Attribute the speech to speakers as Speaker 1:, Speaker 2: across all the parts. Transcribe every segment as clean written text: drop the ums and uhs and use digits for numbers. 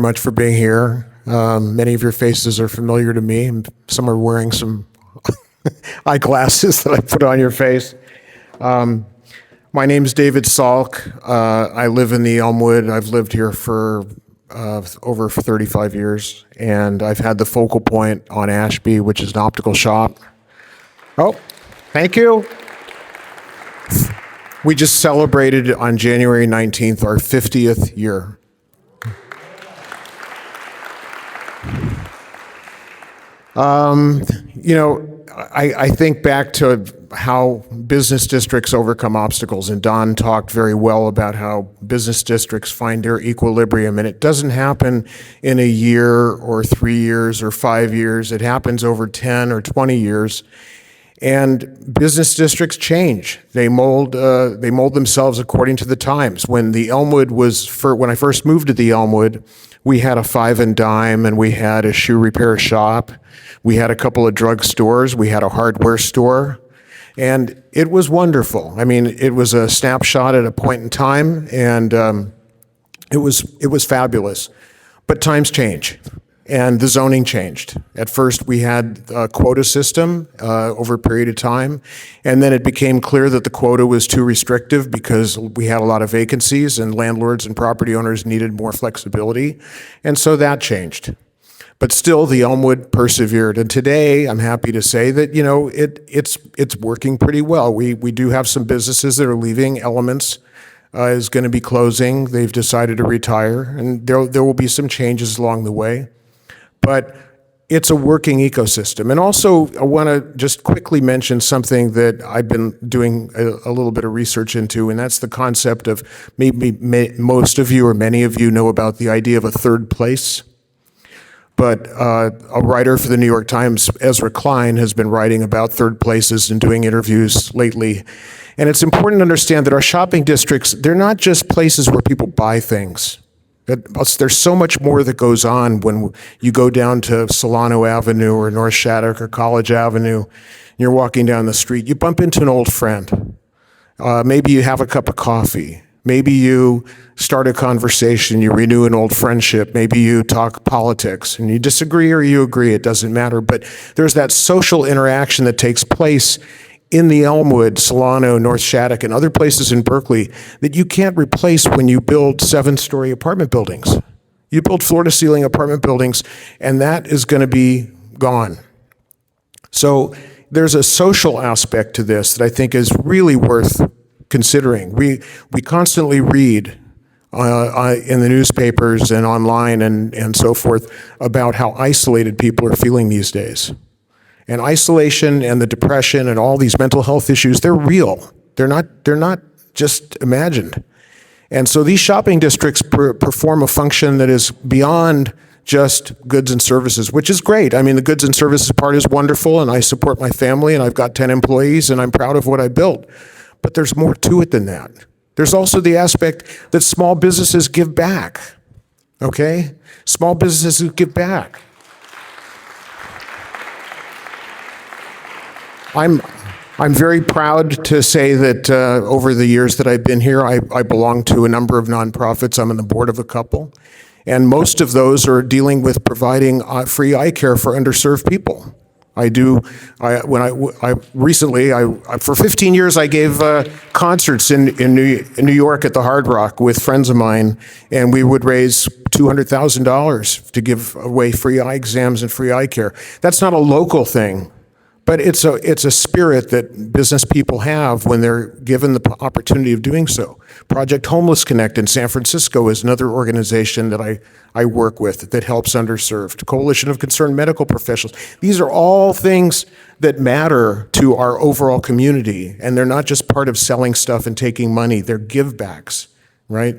Speaker 1: Much for being here. Many of your faces are familiar to me, and some are wearing some eyeglasses that I put on your face. My name is David Salk. I live in the Elmwood. I've lived here for over 35 years, and I've had the focal point on Ashby, which is an optical shop. Oh, thank you. We just celebrated on January 19th our 50th year. I think back to how business districts overcome obstacles, and Don talked very well about how business districts find their equilibrium, and it doesn't happen in a year or 3 years or 5 years. It happens over 10 or 20 years, and business districts change. They mold themselves according to the times. When I first moved to the Elmwood, we had a five and dime, and we had a shoe repair shop. We had a couple of drug stores. We had a hardware store. And it was wonderful. I mean, it was a snapshot at a point in time, and it was fabulous. But times change, and the zoning changed. At first, we had a quota system over a period of time, and then it became clear that the quota was too restrictive because we had a lot of vacancies, and landlords and property owners needed more flexibility, and so that changed. But still, the Elmwood persevered, and today I'm happy to say that it's working pretty well. We do have some businesses that are leaving. Elements is going to be closing. They've decided to retire, and there will be some changes along the way. But it's a working ecosystem. And also, I want to just quickly mention something that I've been doing a little bit of research into, and that's the concept of maybe most of you or many of you know about the idea of a third place. But a writer for the New York Times, Ezra Klein, has been writing about third places and doing interviews lately. And it's important to understand that our shopping districts, they're not just places where people buy things. There's so much more that goes on when you go down to Solano Avenue or North Shattuck or College Avenue, and you're walking down the street. You bump into an old friend. Maybe you have a cup of coffee. Maybe you start a conversation, you renew an old friendship. Maybe you talk politics, and you disagree or you agree, it doesn't matter. But there's that social interaction that takes place in the Elmwood, Solano, North Shattuck, and other places in Berkeley that you can't replace when you build 7-story apartment buildings. You build floor-to-ceiling apartment buildings, and that is going to be gone. So there's a social aspect to this that I think is really worth considering. We constantly read in the newspapers and online and so forth about how isolated people are feeling these days. And isolation and the depression and all these mental health issues, they're real. They're not just imagined. And so these shopping districts perform a function that is beyond just goods and services, which is great. I mean, the goods and services part is wonderful, and I support my family, and I've got 10 employees, and I'm proud of what I built. But there's more to it than that. There's also the aspect that small businesses give back, okay? Small businesses give back. I'm very proud to say that over the years that I've been here, I belong to a number of nonprofits. I'm on the board of a couple, and most of those are dealing with providing free eye care for underserved people. For 15 years, I gave concerts in New York at the Hard Rock with friends of mine, and we would raise $200,000 to give away free eye exams and free eye care. That's not a local thing, but it's a spirit that business people have when they're given the opportunity of doing so. Project Homeless Connect in San Francisco is another organization that I work with that helps underserved. Coalition of Concerned Medical Professionals. These are all things that matter to our overall community, and they're not just part of selling stuff and taking money. They're give-backs, right?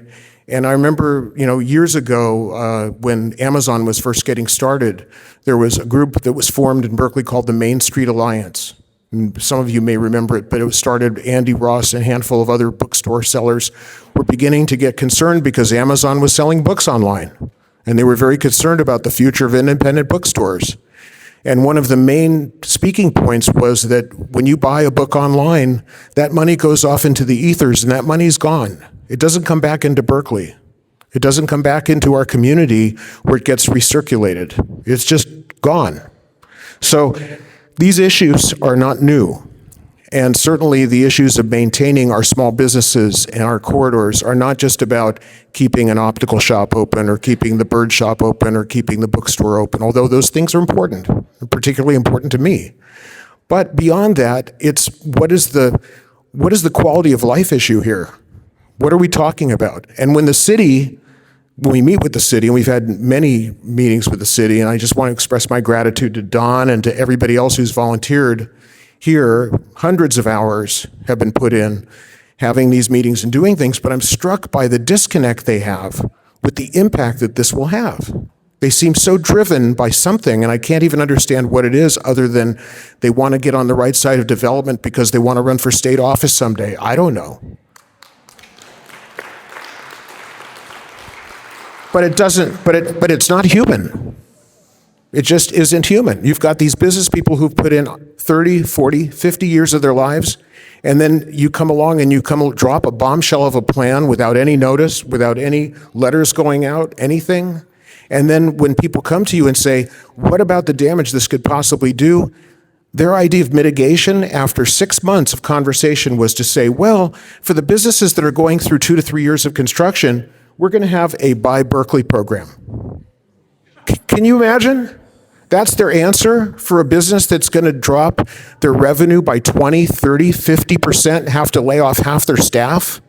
Speaker 1: And I remember, years ago when Amazon was first getting started, there was a group that was formed in Berkeley called the Main Street Alliance. And some of you may remember it, but it was started, Andy Ross and a handful of other bookstore sellers were beginning to get concerned because Amazon was selling books online. And they were very concerned about the future of independent bookstores. And one of the main speaking points was that when you buy a book online, that money goes off into the ethers and that money's gone. It doesn't come back into Berkeley. It doesn't come back into our community where it gets recirculated. It's just gone. So these issues are not new. And certainly the issues of maintaining our small businesses and our corridors are not just about keeping an optical shop open or keeping the bird shop open or keeping the bookstore open, although those things are important, particularly important to me. But beyond that, it's what is the quality of life issue here? What are we talking about? And when we meet with the city, and we've had many meetings with the city, and I just want to express my gratitude to Don and to everybody else who's volunteered here. Hundreds of hours have been put in having these meetings and doing things, but I'm struck by the disconnect they have with the impact that this will have. They seem so driven by something, and I can't even understand what it is other than they want to get on the right side of development because they want to run for state office someday. I don't know. But it's not human. It just isn't human. You've got these business people who've put in 30, 40, 50 years of their lives, and then you come along and you drop a bombshell of a plan without any notice, without any letters going out, anything. And then when people come to you and say, what about the damage this could possibly do? Their idea of mitigation after 6 months of conversation was to say, well, for the businesses that are going through 2 to 3 years of construction, we're going to have a Buy Berkeley program. Can you imagine? That's their answer for a business that's going to drop their revenue by 20, 30, 50%, have to lay off half their staff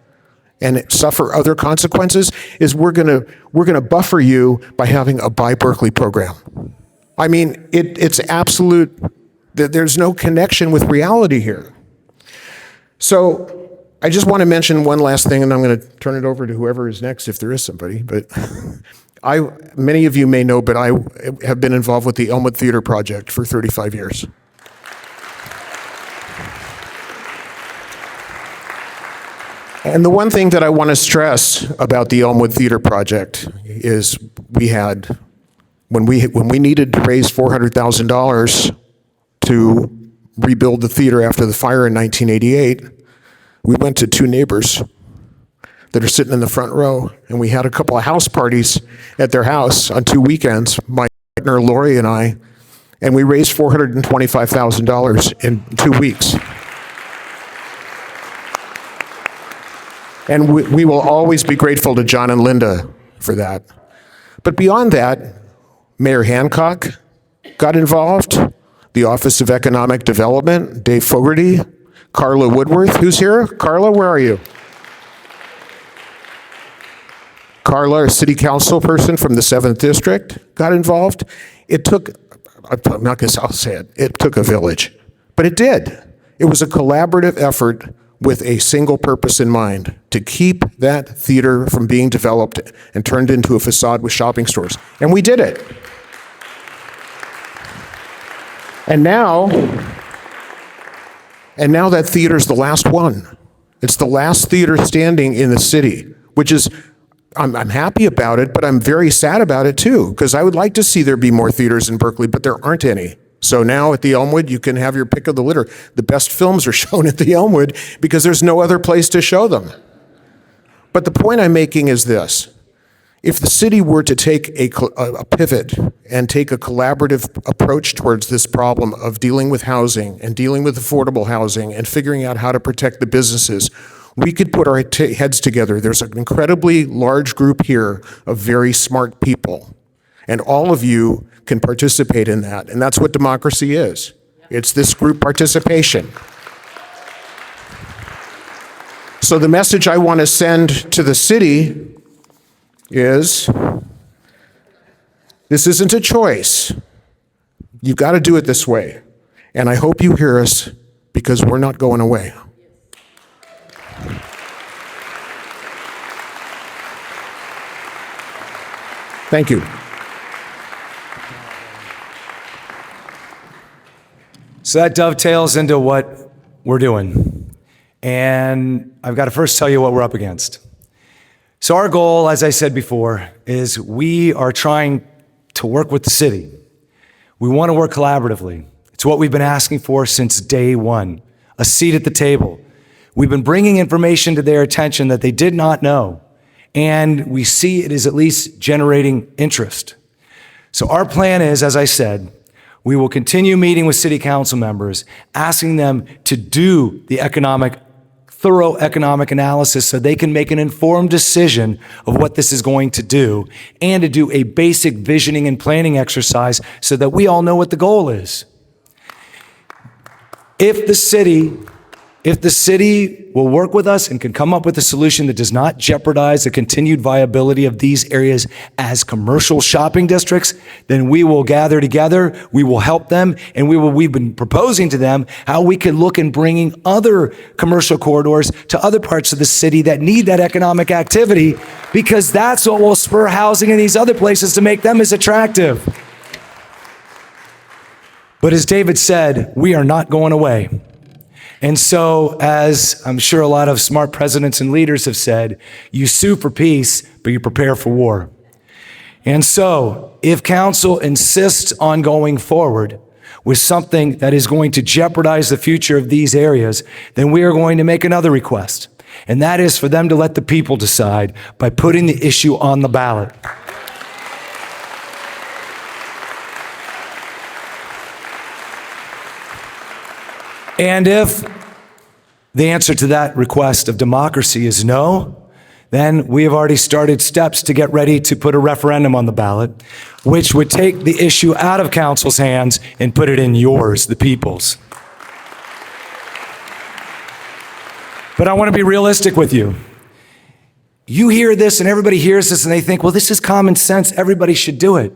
Speaker 1: and suffer other consequences, is we're going to buffer you by having a Buy Berkeley program. I mean, it's absolute, there's no connection with reality here. So I just want to mention one last thing, and I'm going to turn it over to whoever is next, if there is somebody. But many of you may know, but I have been involved with the Elmwood Theater Project for 35 years. And the one thing that I want to stress about the Elmwood Theater Project is when we needed to raise $400,000 to rebuild the theater after the fire in 1988, we went to 2 neighbors that are sitting in the front row, and we had a couple of house parties at their house on 2 weekends, my partner Lori and I, and we raised $425,000 in 2 weeks. And we will always be grateful to John and Linda for that. But beyond that, Mayor Hancock got involved, the Office of Economic Development, Dave Fogarty, Carla Woodworth, who's here? Carla, where are you? Carla, a city council person from the 7th District, got involved. It took, I'm not going to, I'll say it, it took a village, but it did. It was a collaborative effort with a single purpose in mind, to keep that theater from being developed and turned into a facade with shopping stores. And we did it. And now that theater's the last one. It's the last theater standing in the city, which is, I'm happy about it, but I'm very sad about it too, because I would like to see there be more theaters in Berkeley, but there aren't any. So now at the Elmwood, you can have your pick of the litter. The best films are shown at the Elmwood because there's no other place to show them. But the point I'm making is this. If the city were to take a pivot and take a collaborative approach towards this problem of dealing with housing and dealing with affordable housing and figuring out how to protect the businesses, we could put our heads together. There's an incredibly large group here of very smart people, and all of you can participate in that, and that's what democracy is. It's this group participation. So the message I want to send to the city is, this isn't a choice. You've got to do it this way. And I hope you hear us, because we're not going away. Thank you.
Speaker 2: So that dovetails into what we're doing. And I've got to first tell you what we're up against. So our goal, as I said before, is we are trying to work with the city. We want to work collaboratively. It's what we've been asking for since day one, a seat at the table. We've been bringing information to their attention that they did not know. and we see it is at least generating interest. So our plan is, as I said, we will continue meeting with city council members, asking them to do the thorough economic analysis so they can make an informed decision of what this is going to do, and to do a basic visioning and planning exercise so that we all know what the goal is. If the city will work with us and can come up with a solution that does not jeopardize the continued viability of these areas as commercial shopping districts, then we will gather together, we will help them, and we've been proposing to them how we can look in bringing other commercial corridors to other parts of the city that need that economic activity, because that's what will spur housing in these other places to make them as attractive. But as David said, we are not going away. And so, as I'm sure a lot of smart presidents and leaders have said, you sue for peace, but you prepare for war. And so, if council insists on going forward with something that is going to jeopardize the future of these areas, then we are going to make another request. And that is for them to let the people decide by putting the issue on the ballot. And if the answer to that request of democracy is no, then we have already started steps to get ready to put a referendum on the ballot, which would take the issue out of council's hands and put it in yours, the people's. But I want to be realistic with you. You hear this and everybody hears this and they think, well, this is common sense. Everybody should do it.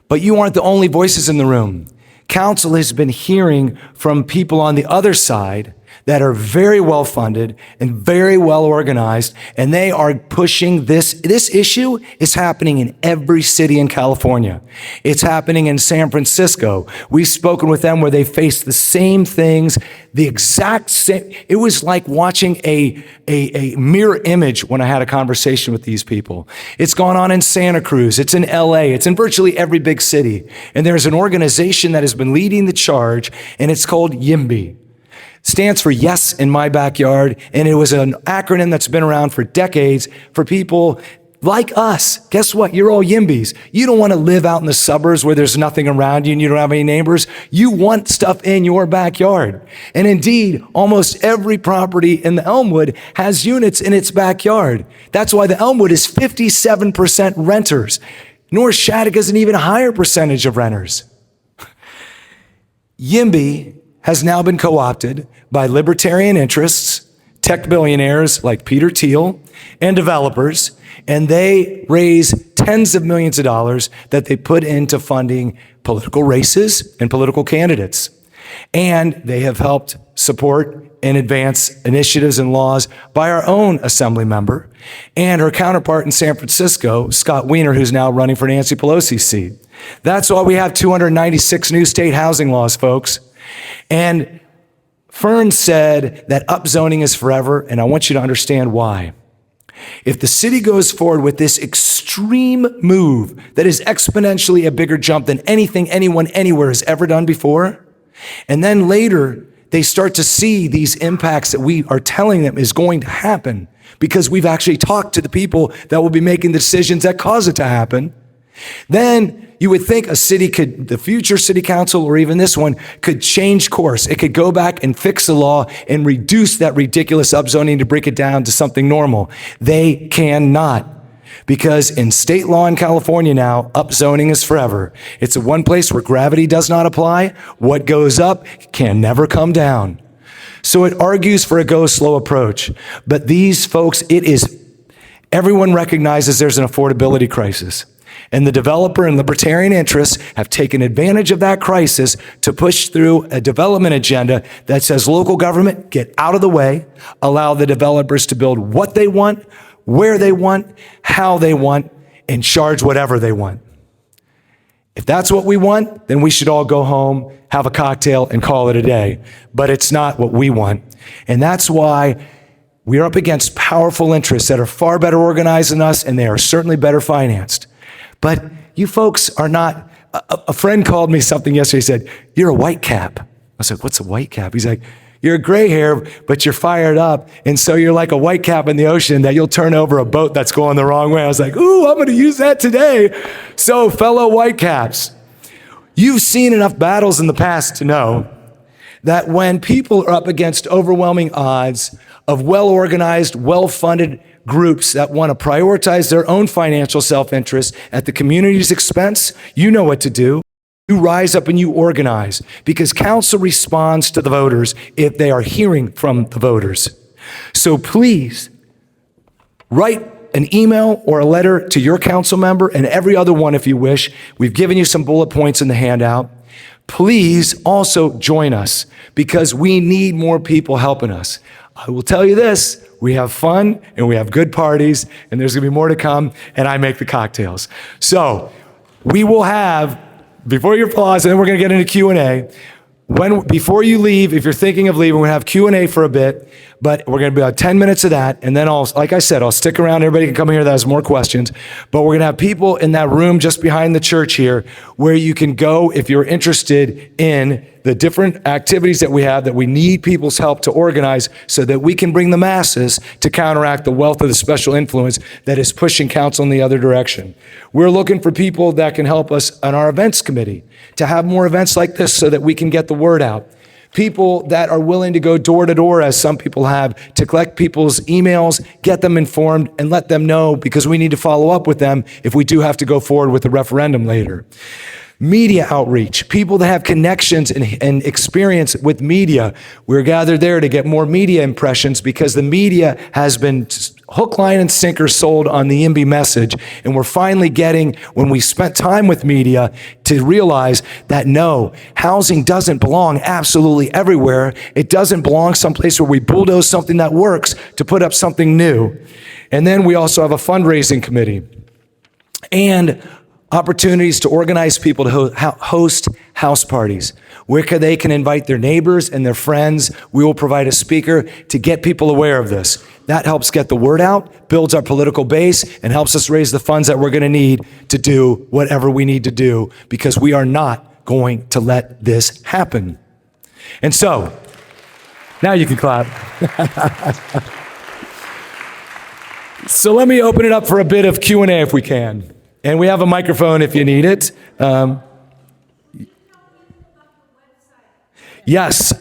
Speaker 2: But you aren't the only voices in the room. Council has been hearing from people on the other side that are very well funded and very well organized, and they are pushing this. This issue is happening in every city in California. It's happening in San Francisco. We've spoken with them where they face the same things, the exact same. It was like watching a mirror image when I had a conversation with these people. It's gone on in Santa Cruz. It's in LA. It's in virtually every big city. And there's an organization that has been leading the charge, and it's called YIMBY. Stands for Yes in My Backyard, and it was an acronym that's been around for decades for people like us. Guess what? You're all YIMBYs. You don't want to live out in the suburbs where there's nothing around you and you don't have any neighbors. You want stuff in your backyard. And indeed, almost every property in the Elmwood has units in its backyard. That's why the Elmwood is 57% renters. North Shattuck is an even higher percentage of renters. YIMBY has now been co-opted by libertarian interests, tech billionaires like Peter Thiel, and developers, and they raise tens of millions of dollars that they put into funding political races and political candidates. And they have helped support and advance initiatives and laws by our own assembly member and her counterpart in San Francisco, Scott Wiener, who's now running for Nancy Pelosi's seat. That's why we have 296 new state housing laws, folks. And Fern said that upzoning is forever, and I want you to understand why. If the city goes forward with this extreme move that is exponentially a bigger jump than anything anyone anywhere has ever done before, and then later they start to see these impacts that we are telling them is going to happen because we've actually talked to the people that will be making the decisions that cause it to happen, then you would think a city could, the future city council or even this one, could change course. It could go back and fix the law and reduce that ridiculous upzoning to break it down to something normal. They cannot, because in state law in California now, upzoning is forever. It's the one place where gravity does not apply. What goes up can never come down. So it argues for a go slow approach. But these folks, everyone recognizes there's an affordability crisis. And the developer and libertarian interests have taken advantage of that crisis to push through a development agenda that says local government, get out of the way, allow the developers to build what they want, where they want, how they want, and charge whatever they want. If that's what we want, then we should all go home, have a cocktail, and call it a day. But it's not what we want. And that's why we are up against powerful interests that are far better organized than us, and they are certainly better financed. But you folks are not, a friend called me something yesterday, he said, you're a white cap. I said, what's a white cap? He's like, You're a gray hair, but you're fired up. And so you're like a white cap in the ocean that you'll turn over a boat that's going the wrong way. I was like, ooh, I'm going to use that today. So fellow white caps, you've seen enough battles in the past to know that when people are up against overwhelming odds of well-organized, well-funded groups that want to prioritize their own financial self-interest at the community's expense, you know what to do. You rise up and you organize, because council responds to the voters if they are hearing from the voters. So please write an email or a letter to your council member and every other one if you wish. We've given you some bullet points in the handout. Please also join us, because we need more people helping us. I will tell you this, we have fun and we have good parties, and there's gonna be more to come, and I make the cocktails. So we will have, before your applause, and then we're gonna get into Q&A. Before you leave, if you're thinking of leaving, we're gonna have Q&A for a bit, but we're gonna be about 10 minutes of that, and then like I said, I'll stick around. Everybody can come here that has more questions, but we're gonna have people in that room just behind the church here where you can go if you're interested in the different activities that we have that we need people's help to organize so that we can bring the masses to counteract the wealth of the special influence that is pushing council in the other direction. We're looking for people that can help us on our events committee to have more events like this so that we can get the word out. People that are willing to go door to door, as some people have, to collect people's emails, get them informed, and let them know, because we need to follow up with them if we do have to go forward with the referendum later. Media outreach, people that have connections and experience with media. We're gathered there to get more media impressions, because the media has been hook, line, and sinker sold on the IMBY message. And we're finally getting, when we spent time with media, to realize that no, housing doesn't belong absolutely everywhere. It doesn't belong someplace where we bulldoze something that works to put up something new. And then we also have a fundraising committee and opportunities to organize people to host house parties where they can invite their neighbors and their friends. We will provide a speaker to get people aware of this. That helps get the word out, builds our political base, and helps us raise the funds that we're going to need to do whatever we need to do, because we are not going to let this happen. And so, now you can clap. So let me open it up for a bit of Q&A if we can. And we have a microphone if you need it. Yes,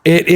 Speaker 2: it is.